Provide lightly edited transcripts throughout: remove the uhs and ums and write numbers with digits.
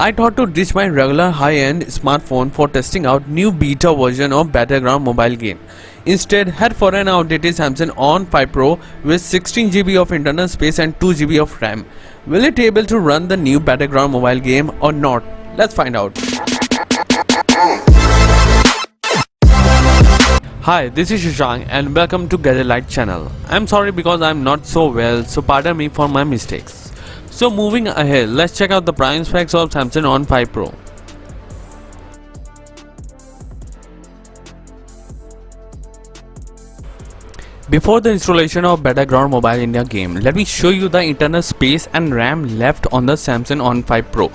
I thought to ditch my regular high-end smartphone for testing out new beta version of Battlegrounds mobile game. Instead, head for an outdated Samsung On 5 Pro with 16 GB of internal space and 2 GB of RAM. Will it able to run the new Battlegrounds mobile game or not? Let's find out. Hi, this is Shashank and welcome to Gadget channel. I'm sorry because I'm not so well, so pardon me for my mistakes. So moving ahead, let's check out the prime specs of Samsung On 5 Pro. Before the installation of Battlegrounds Mobile India game, let me show you the internal space and RAM left on the Samsung On 5 Pro,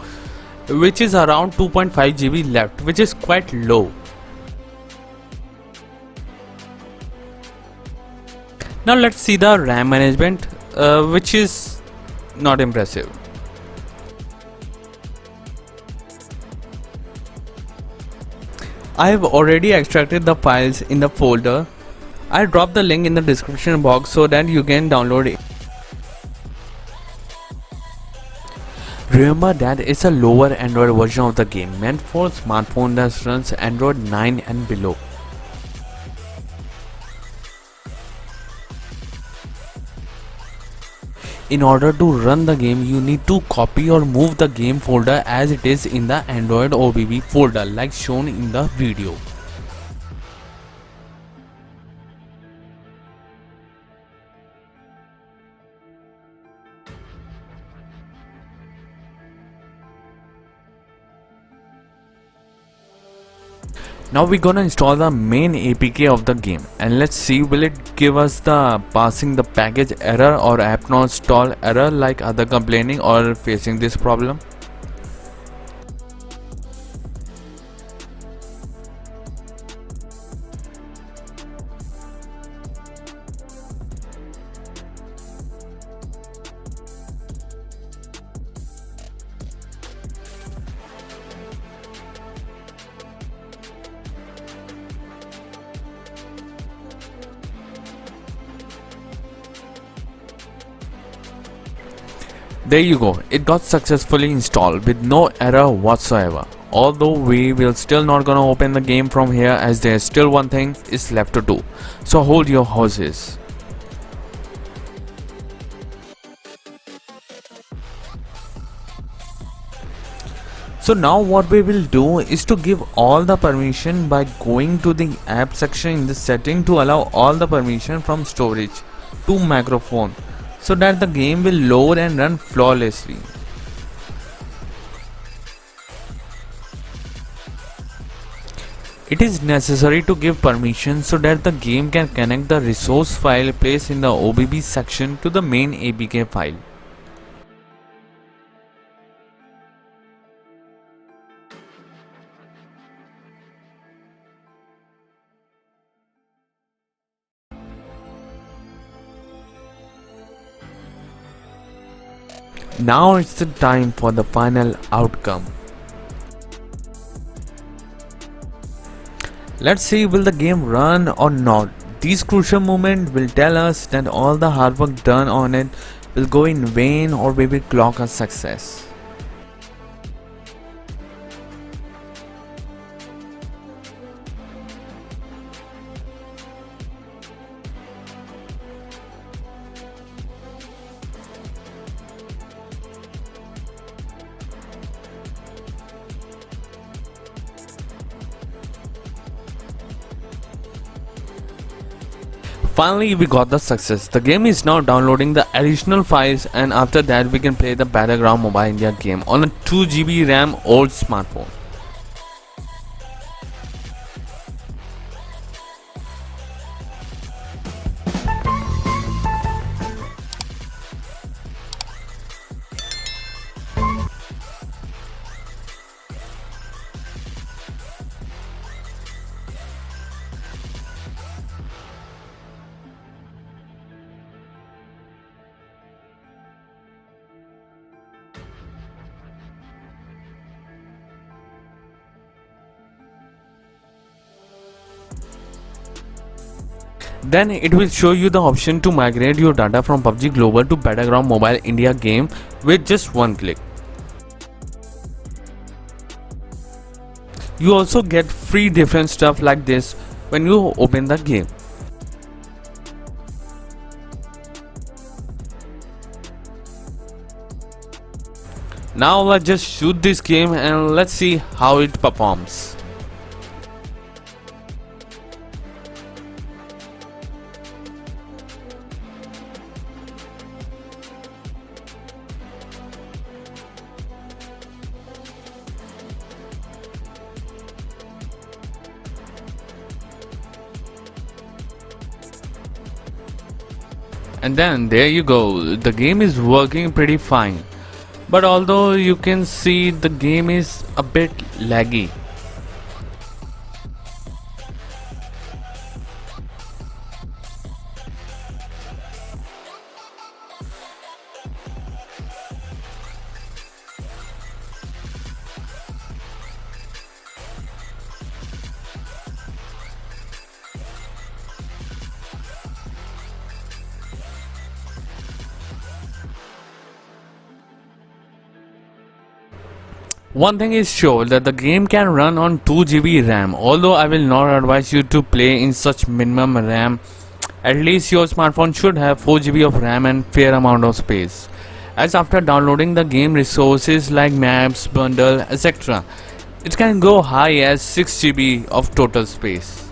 which is around 2.5 GB left, which is quite low. Now let's see the RAM management, which is not impressive. I have already extracted the files in the folder. I'll drop the link in the description box so that you can download it. Remember that it's a lower Android version of the game meant for smartphone that runs Android 9 and below. In order to run the game, you need to copy or move the game folder as it is in the Android OBB folder like shown in the video. Now we're gonna install the main APK of the game and let's see will it give us the passing the package error or app not install error like other complaining or facing this problem. There you go, it got successfully installed with no error whatsoever. Although we will still not gonna open the game from here as there's still one thing is left to do. So hold your horses. So now what we will do is to give all the permission by going to the app section in the setting to allow all the permission from storage to microphone, so that the game will load and run flawlessly. It is necessary to give permission so that the game can connect the resource file placed in the OBB section to the main APK file. Now it's the time for the final outcome. Let's see will the game run or not. These crucial moments will tell us that all the hard work done on it will go in vain or we will clock a success. Finally we got the success. The game is now downloading the additional files and after that we can play the Battlegrounds Mobile India game on a 2 GB RAM old smartphone. Then it will show you the option to migrate your data from PUBG Global to Battlegrounds Mobile India game with just one click. You also get free different stuff like this when you open the game. Now let's just shoot this game and let's see how it performs. And then there you go, the game is working pretty fine. But although you can see the game is a bit laggy. One thing is sure that the game can run on 2 GB RAM, although I will not advise you to play in such minimum RAM. At least your smartphone should have 4 GB of RAM and fair amount of space, as after downloading the game resources like maps, bundle, etc., it can go high as 6 GB of total space.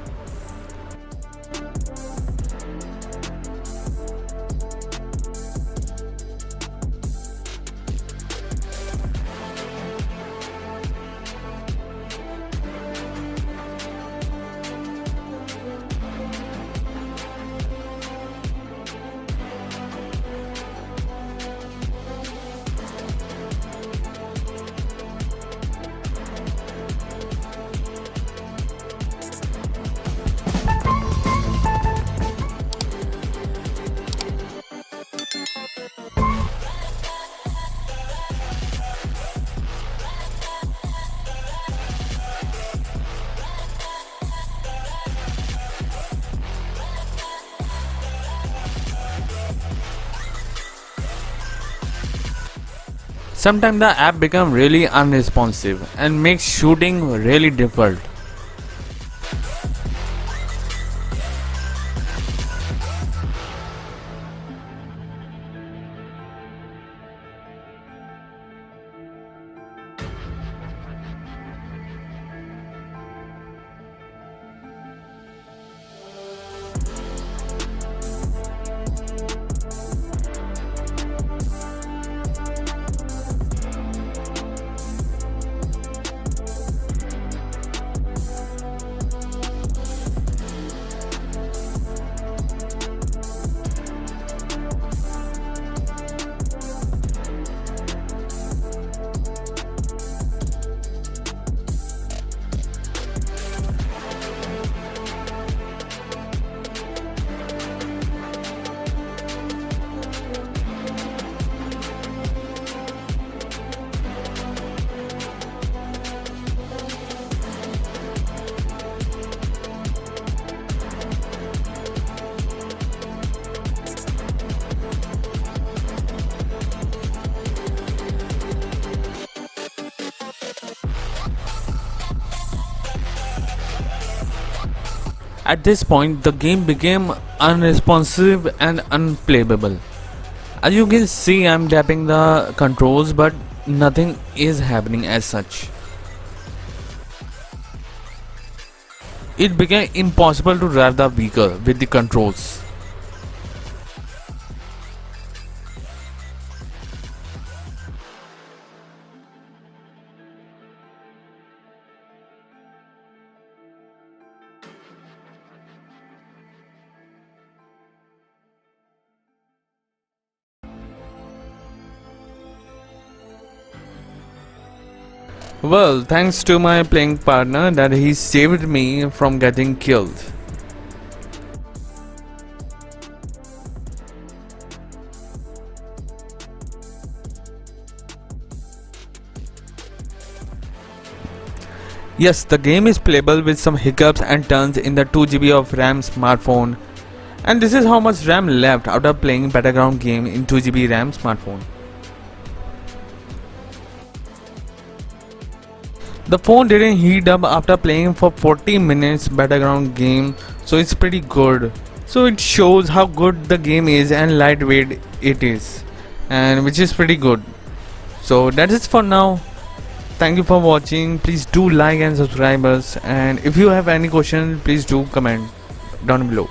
Sometimes the app becomes really unresponsive and makes shooting really difficult. At this point, the game became unresponsive and unplayable. As you can see, I'm tapping the controls, but nothing is happening as such. It became impossible to drive the vehicle with the controls. Well, thanks to my playing partner that he saved me from getting killed. Yes, the game is playable with some hiccups and turns in the 2 GB of RAM smartphone. And this is how much RAM left after playing Battleground game in 2 GB RAM smartphone. The phone didn't heat up after playing for 40 minutes Battleground game, so it's pretty good. So it shows how good the game is and lightweight it is, and which is pretty good. So that is for now. Thank you for watching. Please do like and subscribe us, and if you have any question, please do comment down below.